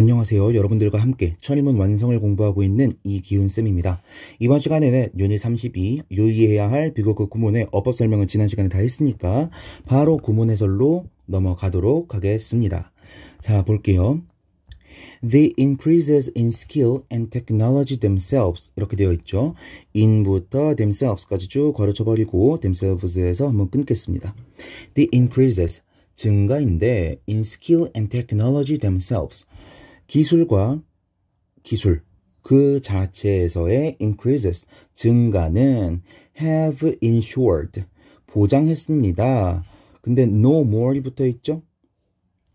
안녕하세요. 여러분들과 함께 천인문 완성을 공부하고 있는 이기훈쌤입니다. 이번 시간에는 유닛 32, 유의해야 할 비교급 구문의 어법 설명을 지난 시간에 다 했으니까 바로 구문 해설로 넘어가도록 하겠습니다. 자, 볼게요. The increases in skill and technology themselves 이렇게 되어 있죠. in부터 themselves까지 쭉 거르쳐버리고 themselves에서 한번 끊겠습니다. The increases 증가인데 in skill and technology themselves 기술과 기술 그 자체에서의 increases 증가는 have ensured 보장했습니다. 근데 no more이 붙어 있죠?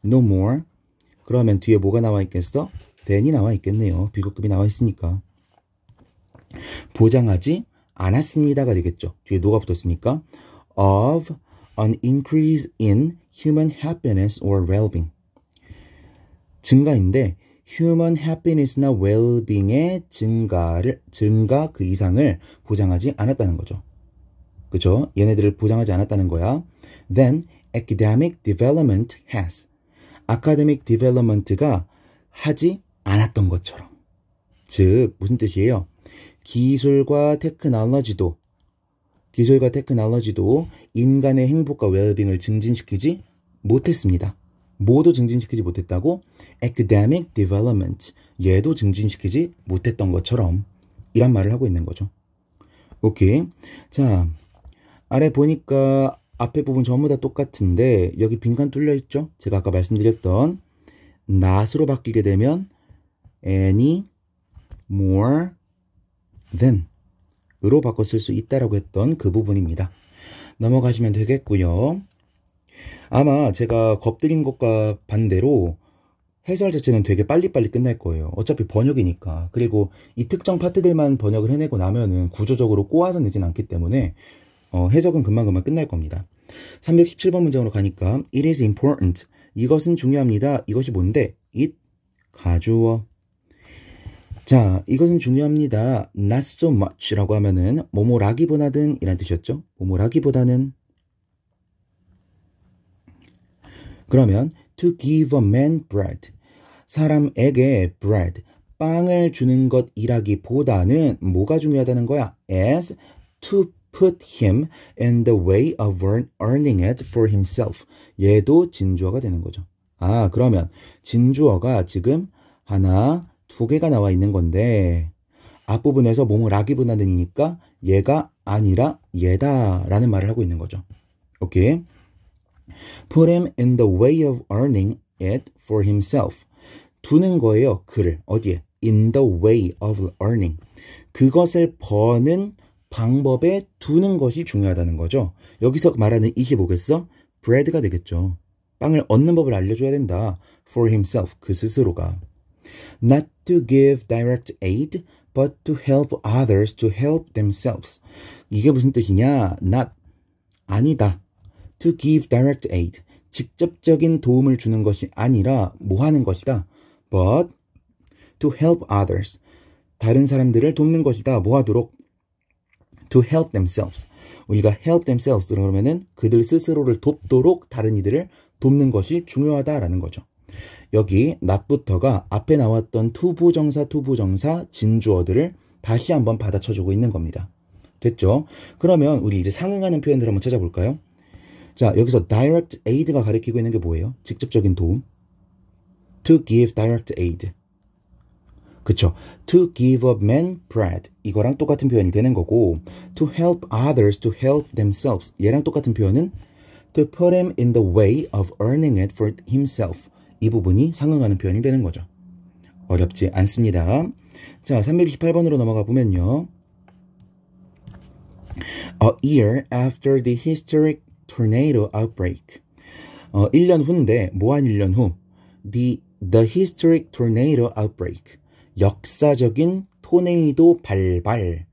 no more 그러면 뒤에 뭐가 나와 있겠어? than이 나와 있겠네요. 비교급이 나와 있으니까 보장하지 않았습니다가 되겠죠. 뒤에 no가 붙었으니까 of an increase in human happiness or well-being 증가인데 human happiness나 well-being의 증가 그 이상을 보장하지 않았다는 거죠. 그죠? 얘네들을 보장하지 않았다는 거야. Then academic development has academic development가 하지 않았던 것처럼. 즉 무슨 뜻이에요? 기술과 테크놀로지도 인간의 행복과 웰빙을 증진시키지 못했습니다. 모두 증진시키지 못했다고 academic development 얘도 증진시키지 못했던 것처럼 이란 말을 하고 있는 거죠. 오케이. 자, 아래 보니까 앞에 부분 전부 다 똑같은데 여기 빈칸 뚫려 있죠? 제가 아까 말씀드렸던 not으로 바뀌게 되면 any more than 으로 바꿔 쓸 수 있다라고 했던 그 부분입니다. 넘어가시면 되겠고요. 아마 제가 겁드린 것과 반대로 해설 자체는 되게 빨리빨리 끝날 거예요. 어차피 번역이니까. 그리고 이 특정 파트들만 번역을 해내고 나면은 구조적으로 꼬아서 내진 않기 때문에 해석은 금방금방 끝날 겁니다. 317번 문장으로 가니까 It is important. 이것은 중요합니다. 이것이 뭔데? It 가주어. 자, 이것은 중요합니다. Not so much 라고 하면은 뭐뭐라기보다는 이란 뜻이었죠. 뭐뭐라기보다는 그러면 to give a man bread 사람에게 bread 빵을 주는 것이라기보다는 뭐가 중요하다는 거야? as to put him in the way of earning it for himself 얘도 진주어가 되는 거죠. 아, 그러면 진주어가 지금 하나, 두 개가 나와 있는 건데 앞부분에서 뭐뭐라기보다는이니까 얘가 아니라 얘다 라는 말을 하고 있는 거죠. 오케이. Put him in the way of earning it for himself. 두는 거예요. 그를. 어디에? In the way of earning. 그것을 버는 방법에 두는 것이 중요하다는 거죠. 여기서 말하는 it이 뭐겠어? bread가 되겠죠. 빵을 얻는 법을 알려줘야 된다. For himself. 그 스스로가. Not to give direct aid, but to help others to help themselves. 이게 무슨 뜻이냐? Not. 아니다. To give direct aid. 직접적인 도움을 주는 것이 아니라 뭐 하는 것이다. But to help others. 다른 사람들을 돕는 것이다. 뭐 하도록? To help themselves. 우리가 help themselves 그러면은 그들 스스로를 돕도록 다른 이들을 돕는 것이 중요하다라는 거죠. 여기 not부터가 앞에 나왔던 투부정사 진주어들을 다시 한번 받아쳐주고 있는 겁니다. 됐죠? 그러면 우리 이제 상응하는 표현들 한번 찾아볼까요? 자, 여기서 direct aid가 가리키고 있는 게 뭐예요? 직접적인 도움. To give direct aid. 그쵸? To give a man bread. 이거랑 똑같은 표현이 되는 거고 to help others to help themselves. 얘랑 똑같은 표현은 to put him in the way of earning it for himself. 이 부분이 상응하는 표현이 되는 거죠. 어렵지 않습니다. 자, 328번으로 넘어가 보면요. A year after the historic tornado outbreak. 1년 후인데 뭐한 1년 후? The historic tornado outbreak. 역사적인 토네이도 발발.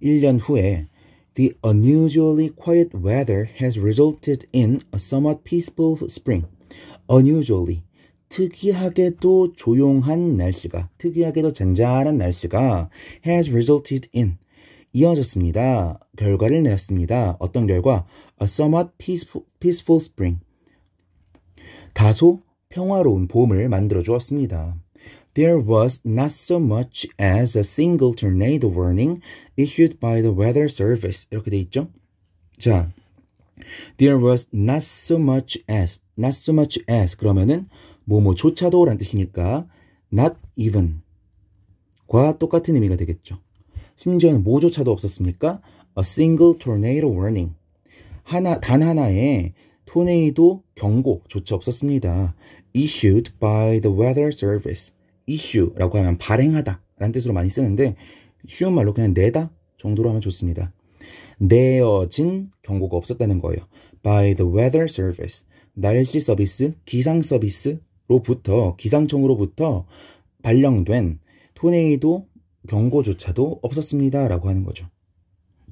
1년 후에 The unusually quiet weather has resulted in a somewhat peaceful spring. Unusually. 특이하게도 조용한 날씨가, 특이하게도 잔잔한 날씨가 has resulted in 이어졌습니다. 결과를 내었습니다. 어떤 결과? A somewhat peaceful spring. 다소 평화로운 봄을 만들어 주었습니다. There was not so much as a single tornado warning issued by the weather service. 이렇게 돼 있죠? 자, there was not so much as 그러면은 뭐뭐조차도 라는 뜻이니까 not even 과 똑같은 의미가 되겠죠. 심지어는 뭐조차도 없었습니까? A single tornado warning. 단 하나의 토네이도 경고조차 없었습니다. Issued by the weather service. issue라고 하면 발행하다 라는 뜻으로 많이 쓰는데 쉬운 말로 그냥 내다 정도로 하면 좋습니다. 내어진 경고가 없었다는 거예요. By the weather service. 날씨 서비스, 기상 서비스로부터, 기상청으로부터 발령된 토네이도 경고조차도 없었습니다 라고 하는 거죠.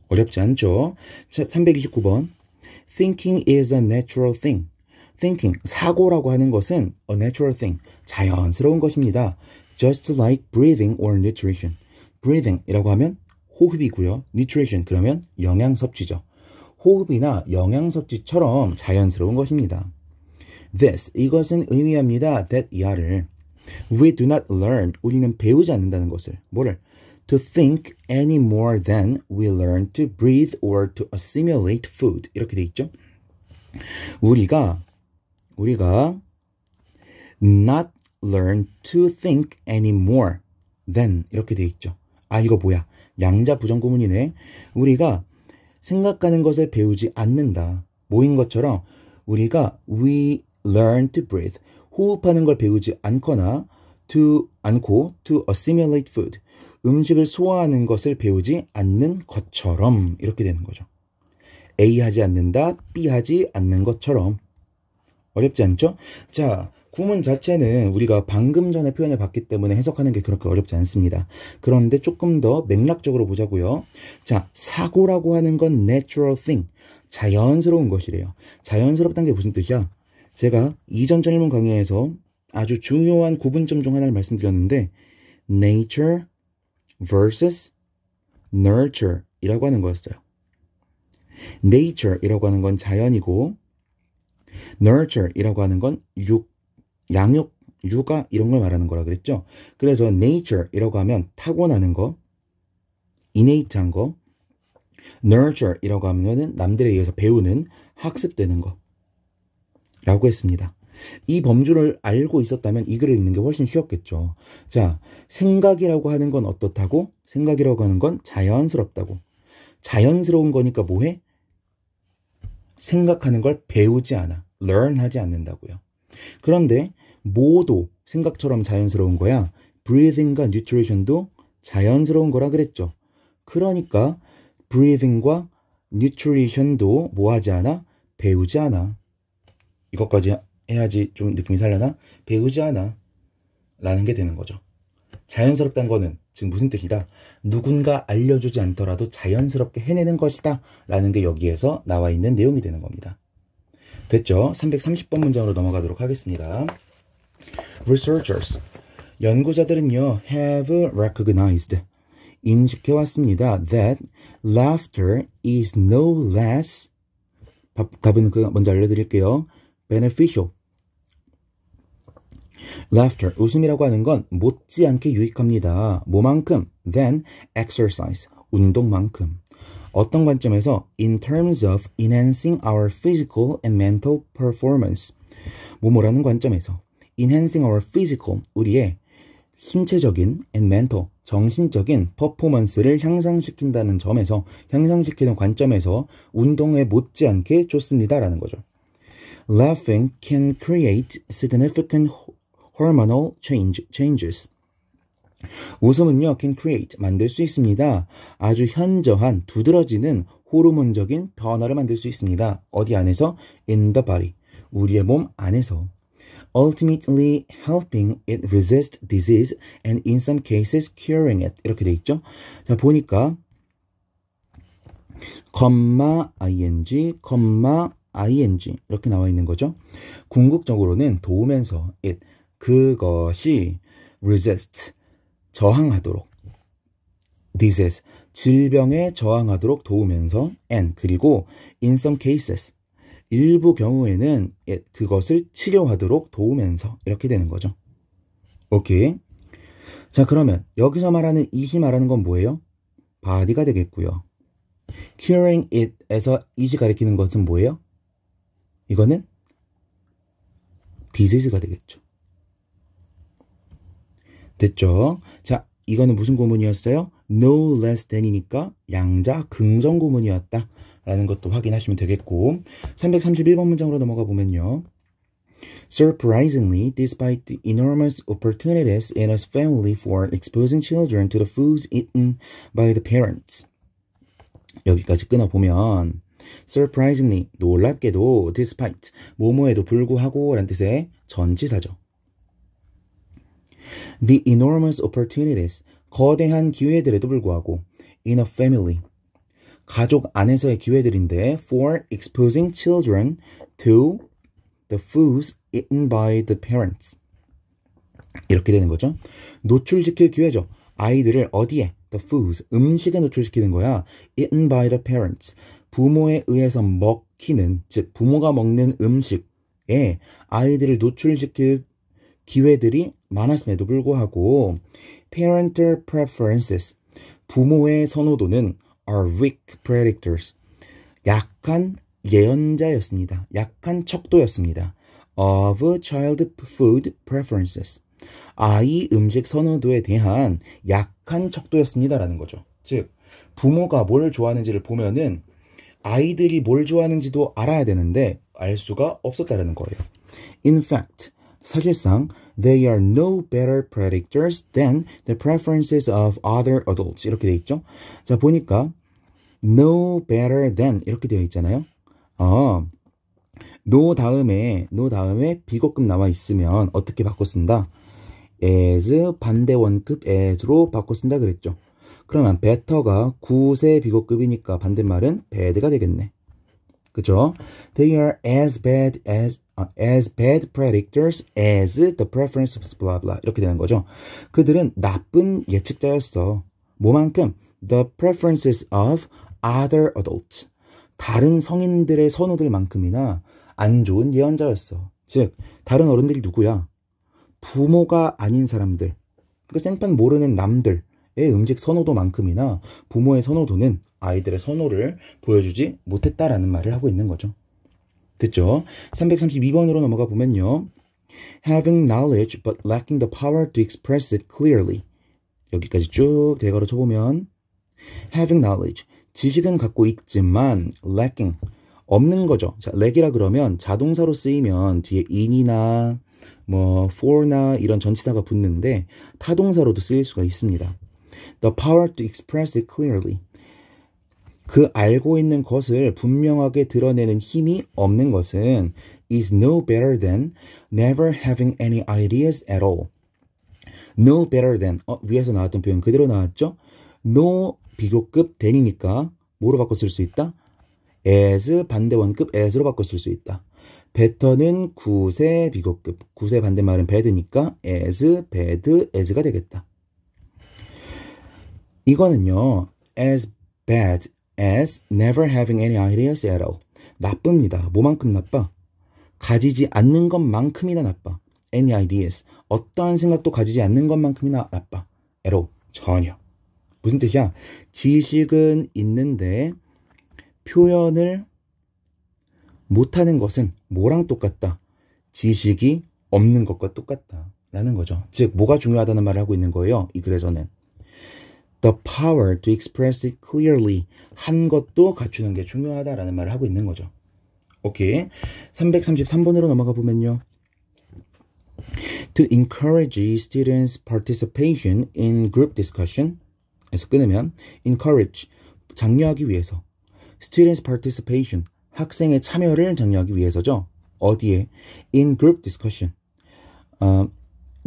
어렵지 않죠? 329번. Thinking is a natural thing. Thinking, 사고라고 하는 것은 a natural thing, 자연스러운 것입니다. Just like breathing or nutrition. breathing 이라고 하면 호흡이고요. nutrition 그러면 영양 섭취죠. 호흡이나 영양 섭취처럼 자연스러운 것입니다. This, 이것은 의미합니다. that, 이하를. We do not learn, 우리는 배우지 않는다는 것을. 뭐를? To think any more than we learn to breathe or to assimilate food. 이렇게 돼 있죠. 우리가 not learn to think any more than 이렇게 돼 있죠. 아, 이거 뭐야? 양자 부정구문이네. 우리가 생각하는 것을 배우지 않는다. 뭐인 것처럼 우리가 we learn to breathe. 호흡하는 걸 배우지 않거나 to assimilate food. 음식을 소화하는 것을 배우지 않는 것처럼 이렇게 되는 거죠. A 하지 않는다, B 하지 않는 것처럼. 어렵지 않죠? 자, 구문 자체는 우리가 방금 전에 표현을 봤기 때문에 해석하는 게 그렇게 어렵지 않습니다. 그런데 조금 더 맥락적으로 보자고요. 자, 사고라고 하는 건 natural thing, 자연스러운 것이래요. 자연스럽다는 게 무슨 뜻이야? 제가 이전 전일문 강의에서 아주 중요한 구분점 중 하나를 말씀드렸는데 nature versus nurture 이라고 하는 거였어요. nature 이라고 하는 건 자연이고 nurture 이라고 하는 건 양육, 육아 이런 걸 말하는 거라 그랬죠. 그래서 nature 이라고 하면 타고나는 거, innate한 거, nurture 이라고 하면은 남들에 의해서 배우는, 학습되는 거 라고 했습니다. 이 범주를 알고 있었다면 이 글을 읽는 게 훨씬 쉬웠겠죠. 자, 생각이라고 하는 건 어떻다고? 생각이라고 하는 건 자연스럽다고. 자연스러운 거니까 뭐해? 생각하는 걸 배우지 않아. learn 하지 않는다고요. 그런데 뭐도 생각처럼 자연스러운 거야. breathing과 nutrition도 자연스러운 거라 그랬죠. 그러니까 breathing과 nutrition도 뭐 하지 않아? 배우지 않아. 이것까지 해야지 좀 느낌이 살려나? 배우지 않아 라는 게 되는 거죠. 자연스럽다는 거는 지금 무슨 뜻이다? 누군가 알려주지 않더라도 자연스럽게 해내는 것이다 라는 게 여기에서 나와 있는 내용이 되는 겁니다. 됐죠? 330번 문장으로 넘어가도록 하겠습니다. Researchers, 연구자들은요 have recognized, 인식해왔습니다. That laughter is no less, 답은 먼저 알려드릴게요. beneficial. laughter, 웃음이라고 하는 건 못지않게 유익합니다. 뭐만큼? than exercise, 운동만큼. 어떤 관점에서? in terms of enhancing our physical and mental performance. 뭐라는 관점에서? enhancing our physical, 우리의 신체적인 and mental, 정신적인 퍼포먼스를 향상시킨다는 점에서, 향상시키는 관점에서 운동에 못지않게 좋습니다 라는 거죠. Laughing can create significant hormonal changes. 웃음은요, can create, 만들 수 있습니다. 아주 현저한, 두드러지는 호르몬적인 변화를 만들 수 있습니다. 어디 안에서? in the body, 우리의 몸 안에서. ultimately helping it resist disease and in some cases curing it. 이렇게 돼 있죠. 자, 보니까 ing 이렇게 나와 있는 거죠. 궁극적으로는 도우면서 it, 그것이 resist, 저항하도록, disease, 질병에 저항하도록 도우면서 and, 그리고 in some cases, 일부 경우에는 it, 그것을 치료하도록 도우면서 이렇게 되는 거죠. 오케이. 자, 그러면 여기서 말하는 it이 말하는 건 뭐예요? body가 되겠고요. curing it에서 it이 가리키는 것은 뭐예요? 이거는 disease가 되겠죠. 됐죠? 자, 이거는 무슨 구문이었어요? no less than이니까 양자 긍정 구문이었다 라는 것도 확인하시면 되겠고 331번 문장으로 넘어가 보면요. Surprisingly, despite the enormous opportunities in a family for exposing children to the foods eaten by the parents. 여기까지 끊어보면 surprisingly, 놀랍게도 despite, 뭐뭐에도 불구하고 라는 뜻의 전치사죠. The enormous opportunities, 거대한 기회들에도 불구하고 in a family, 가족 안에서의 기회들인데 for exposing children to the foods eaten by the parents. 이렇게 되는 거죠. 노출시킬 기회죠. 아이들을 어디에? The foods, 음식에 노출시키는 거야. eaten by the parents. 부모에 의해서 먹히는, 즉 부모가 먹는 음식에 아이들을 노출시킬 기회들이 많았음에도 불구하고 parental preferences, 부모의 선호도는 are weak predictors, 약한 예언자였습니다. 약한 척도였습니다. of child food preferences, 아이 음식 선호도에 대한 약한 척도였습니다 라는 거죠. 즉 부모가 뭘 좋아하는지를 보면은 아이들이 뭘 좋아하는지도 알아야 되는데 알 수가 없었다는 거예요. In fact, 사실상 they are no better predictors than the preferences of other adults. 이렇게 되어 있죠. 자, 보니까 no better than 이렇게 되어 있잖아요. no 다음에 비고급 나와 있으면 어떻게 바꿔 쓴다? as 반대 원급 as로 바꿔 쓴다 그랬죠. 그러면 better가 구세 비고급이니까 반대말은 bad가 되겠네. 그죠? They are as bad predictors as the preferences blah blah 이렇게 되는 거죠. 그들은 나쁜 예측자였어. 뭐만큼? The preferences of other adults. 다른 성인들의 선호들만큼이나 안 좋은 예언자였어. 즉 다른 어른들이 누구야? 부모가 아닌 사람들. 그러니까 생판 모르는 남들의 음식 선호도만큼이나 부모의 선호도는 아이들의 선호를 보여주지 못했다라는 말을 하고 있는 거죠. 됐죠? 332번으로 넘어가 보면요. Having knowledge but lacking the power to express it clearly. 여기까지 쭉 대괄호 쳐보면 having knowledge, 지식은 갖고 있지만 lacking, 없는 거죠. 자, lack이라 그러면 자동사로 쓰이면 뒤에 in이나 뭐 for나 이런 전치사가 붙는데 타동사로도 쓰일 수가 있습니다. The power to express it clearly. 그 알고 있는 것을 분명하게 드러내는 힘이 없는 것은 is no better than never having any ideas at all. No better than, 위에서 나왔던 표현 그대로 나왔죠? No 비교급 than이니까 뭐로 바꿔 쓸 수 있다? as 반대 원급 as로 바꿔 쓸 수 있다. better는 구세 비교급, 구세 반대말은 bad니까 as, bad, as가 되겠다. 이거는요, as bad as never having any ideas at all. 나쁩니다. 뭐만큼 나빠? 가지지 않는 것만큼이나 나빠. Any ideas. 어떠한 생각도 가지지 않는 것만큼이나 나빠. at all. 전혀. 무슨 뜻이야? 지식은 있는데 표현을 못하는 것은 뭐랑 똑같다? 지식이 없는 것과 똑같다. 라는 거죠. 즉, 뭐가 중요하다는 말을 하고 있는 거예요. 이 글에서는. The power to express it clearly. 한 것도 갖추는 게 중요하다라는 말을 하고 있는 거죠. 오케이. 333번으로 넘어가 보면요. To encourage students' participation in group discussion. 에서 끊으면 encourage, 장려하기 위해서. Students' participation, 학생의 참여를 장려하기 위해서죠. 어디에? In group discussion.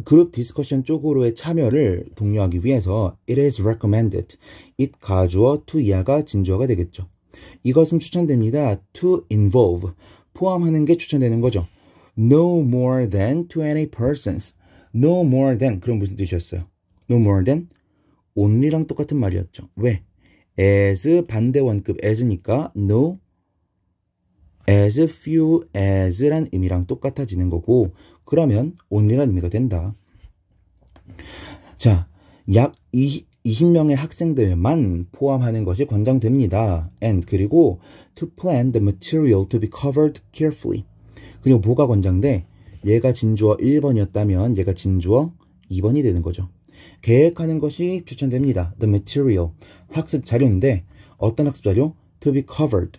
그룹 디스커션 쪽으로의 참여를 독려하기 위해서 it is recommended. it 가주어 to 이하가 진주어가 되겠죠. 이것은 추천됩니다. to involve. 포함하는 게 추천되는 거죠. No more than 20 persons. No more than. 그럼 무슨 뜻이었어요? No more than? only랑 똑같은 말이었죠. 왜? as 반대 원급 as니까 no as few as란 의미랑 똑같아지는 거고 그러면 only란 의미가 된다. 자, 약 20명의 학생들만 포함하는 것이 권장됩니다. And 그리고 to plan the material to be covered carefully. 그리고 뭐가 권장돼? 얘가 진주어 1번이었다면 얘가 진주어 2번이 되는 거죠. 계획하는 것이 추천됩니다. The material, 학습 자료인데 어떤 학습 자료? To be covered,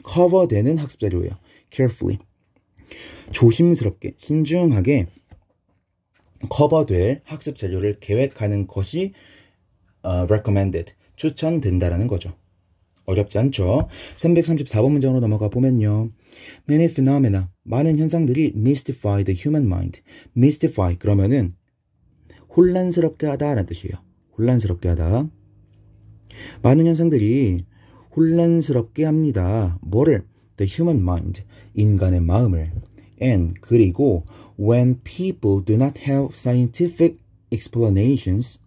커버되는 학습 자료예요. Carefully, 조심스럽게, 신중하게 커버될 학습 자료를 계획하는 것이 recommended, 추천된다라는 거죠. 어렵지 않죠? 334번 문장으로 넘어가 보면요. Many phenomena, 많은 현상들이 mystify the human mind. mystify 그러면은 혼란스럽게 하다 라는 뜻이에요. 혼란스럽게 하다. 많은 현상들이 혼란스럽게 합니다. 뭐를? The human mind, 인간의 마음을. And 그리고 when people do not have scientific explanations,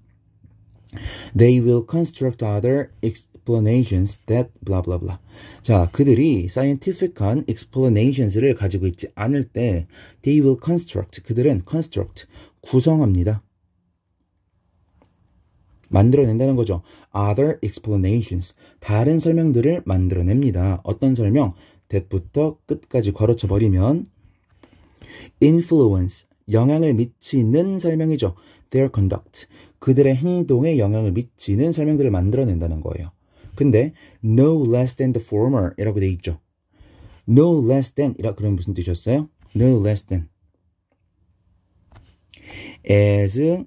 they will construct other explanations that blah blah blah. 자, 그들이 scientific한 explanations를 가지고 있지 않을 때 they will construct, 그들은 construct, 구성합니다. 만들어낸다는 거죠. Other explanations, 다른 설명들을 만들어냅니다. 어떤 설명? that부터 끝까지 괄호쳐 버리면 influence, 영향을 미치는 설명이죠. Their conduct, 그들의 행동에 영향을 미치는 설명들을 만들어낸다는 거예요. 근데 no less than the former 이라고 돼 있죠. no less than 이라 그럼 무슨 뜻이었어요? no less than as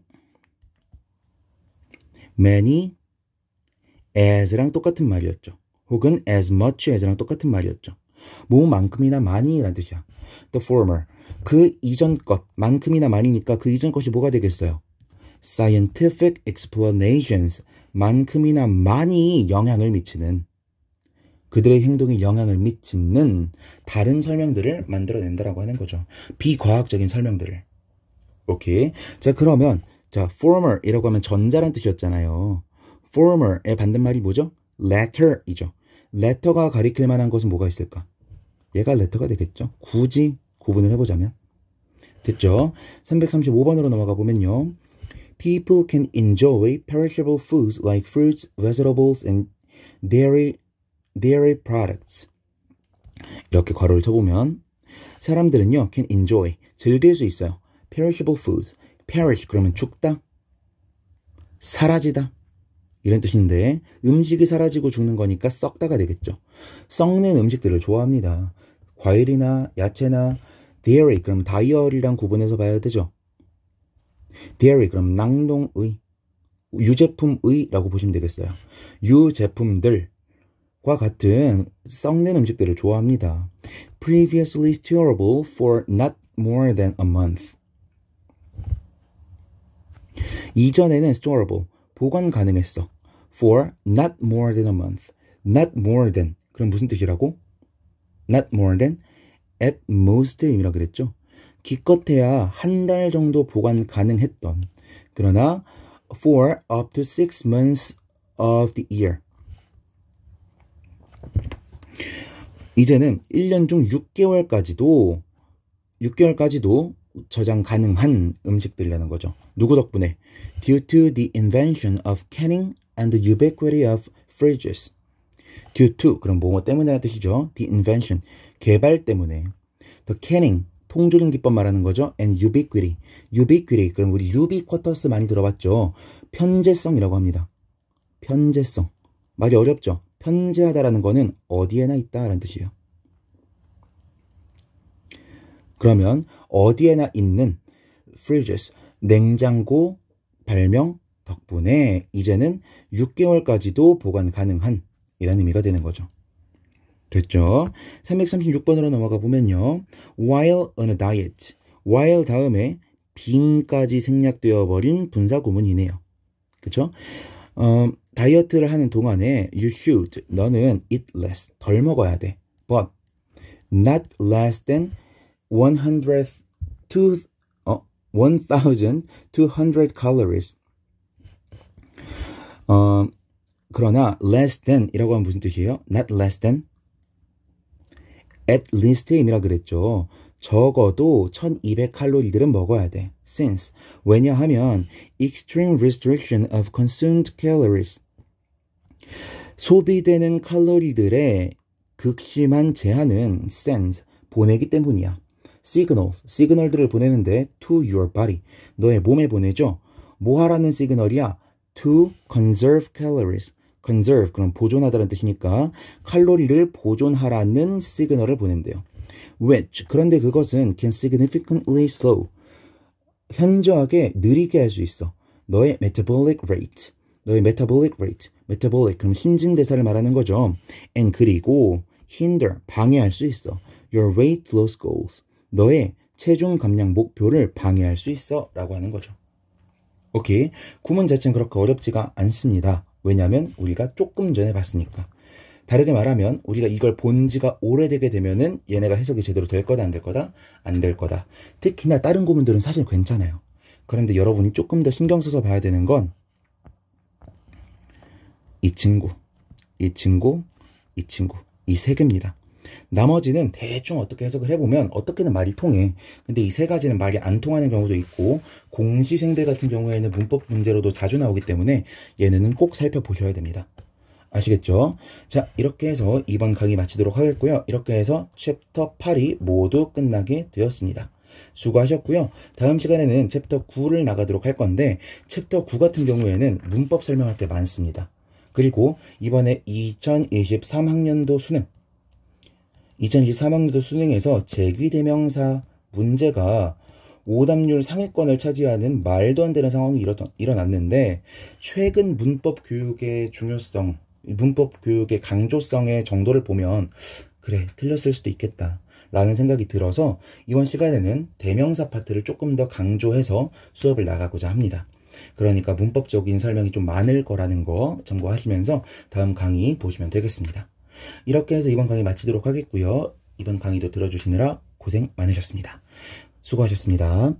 many as랑 똑같은 말이었죠. 혹은 as much as랑 똑같은 말이었죠. 뭐만큼이나 많이 라는 뜻이야. The former, 그 이전 것, 만큼이나 많이니까 그 이전 것이 뭐가 되겠어요? Scientific explanations, 만큼이나 많이 영향을 미치는, 그들의 행동에 영향을 미치는 다른 설명들을 만들어낸다라고 하는 거죠. 비과학적인 설명들을. 오케이. 자, 그러면 자, former이라고 하면 전자란 뜻이었잖아요. former의 반대말이 뭐죠? letter이죠. letter가 가리킬 만한 것은 뭐가 있을까? 얘가 letter가 되겠죠. 굳이 구분을 해보자면. 됐죠? 335번으로 넘어가 보면요. People can enjoy perishable foods like fruits, vegetables, and dairy products. 이렇게 괄호를 쳐보면 사람들은요, can enjoy, 즐길 수 있어요. perishable foods. perish 그러면 죽다, 사라지다 이런 뜻인데 음식이 사라지고 죽는 거니까 썩다가 되겠죠. 썩는 음식들을 좋아합니다. 과일이나 야채나 dairy 그럼 다이어리랑 구분해서 봐야 되죠. dairy 그럼 낭농의, 유제품의라고 보시면 되겠어요. 유제품들과 같은 썩는 음식들을 좋아합니다. previously storable for not more than a month. 이전에는 storable, 보관 가능했어. for not more than a month. not more than, 그럼 무슨 뜻이라고? not more than, at most 의미라 그랬죠. 기껏해야 한 달 정도 보관 가능했던, 그러나 for up to 6 months of the year. 이제는 1년 중 6개월까지도 저장 가능한 음식들이라는 거죠. 누구 덕분에? Due to the invention of canning and the ubiquity of fridges. Due to, 그럼 뭐뭐 때문이라는 뜻이죠. The invention, 개발 때문에. The canning, 통조림 기법 말하는 거죠. And ubiquity, ubiquity, 그럼 우리 ubiquitous 많이 들어봤죠. 편재성이라고 합니다. 편재성. 말이 어렵죠. 편재하다라는 거는 어디에나 있다라는 뜻이에요. 그러면 어디에나 있는 fridges, 냉장고 발명 덕분에 이제는 6개월까지도 보관 가능한 이라는 의미가 되는 거죠. 됐죠? 336번으로 넘어가 보면요. While on a diet. while 다음에 being까지 생략되어 버린 분사 구문이네요. 그쵸? 다이어트를 하는 동안에 you should, 너는 eat less, 덜 먹어야 돼. But not less than 1,200 calories. 그러나 less than 이라고 하면 무슨 뜻이에요? not less than, at least의 의미라 그랬죠. 적어도 1200칼로리들은 먹어야 돼. Since 왜냐하면 extreme restriction of consumed calories 소비되는 칼로리들의 극심한 제한은 sends 보내기 때문이야. 시그널들을 보내는데 to your body 너의 몸에 보내죠. 뭐 하라는 시그널이야? To conserve calories conserve 그럼 보존하다는 뜻이니까 칼로리를 보존하라는 시그널을 보낸대요. Which 그런데 그것은 can significantly slow 현저하게 느리게 할 수 있어. 너의 metabolic rate metabolic 그럼 신진대사를 말하는 거죠. And 그리고 hinder 방해할 수 있어. Your weight loss goals 너의 체중 감량 목표를 방해할 수 있어 라고 하는 거죠. 오케이. 구문 자체는 그렇게 어렵지가 않습니다. 왜냐하면 우리가 조금 전에 봤으니까. 다르게 말하면 우리가 이걸 본 지가 오래되게 되면은 얘네가 해석이 제대로 될 거다 안 될 거다? 안 될 거다. 특히나 다른 구문들은 사실 괜찮아요. 그런데 여러분이 조금 더 신경 써서 봐야 되는 건 이 친구 이 세 개입니다. 나머지는 대충 어떻게 해석을 해보면 어떻게는 말이 통해. 근데 이 세 가지는 말이 안 통하는 경우도 있고 공시생들 같은 경우에는 문법 문제로도 자주 나오기 때문에 얘네는 꼭 살펴보셔야 됩니다. 아시겠죠? 자, 이렇게 해서 이번 강의 마치도록 하겠고요. 이렇게 해서 챕터 8이 모두 끝나게 되었습니다. 수고하셨고요. 다음 시간에는 챕터 9를 나가도록 할 건데 챕터 9 같은 경우에는 문법 설명할 게 많습니다. 그리고 이번에 2023학년도 수능에서 제귀대명사 문제가 오답률 상위권을 차지하는 말도 안 되는 상황이 일어났는데 최근 문법 교육의 중요성, 문법 교육의 강조성의 정도를 보면 그래, 틀렸을 수도 있겠다 라는 생각이 들어서 이번 시간에는 대명사 파트를 조금 더 강조해서 수업을 나가고자 합니다. 그러니까 문법적인 설명이 좀 많을 거라는 거 참고하시면서 다음 강의 보시면 되겠습니다. 이렇게 해서 이번 강의 마치도록 하겠고요. 이번 강의도 들어주시느라 고생 많으셨습니다. 수고하셨습니다.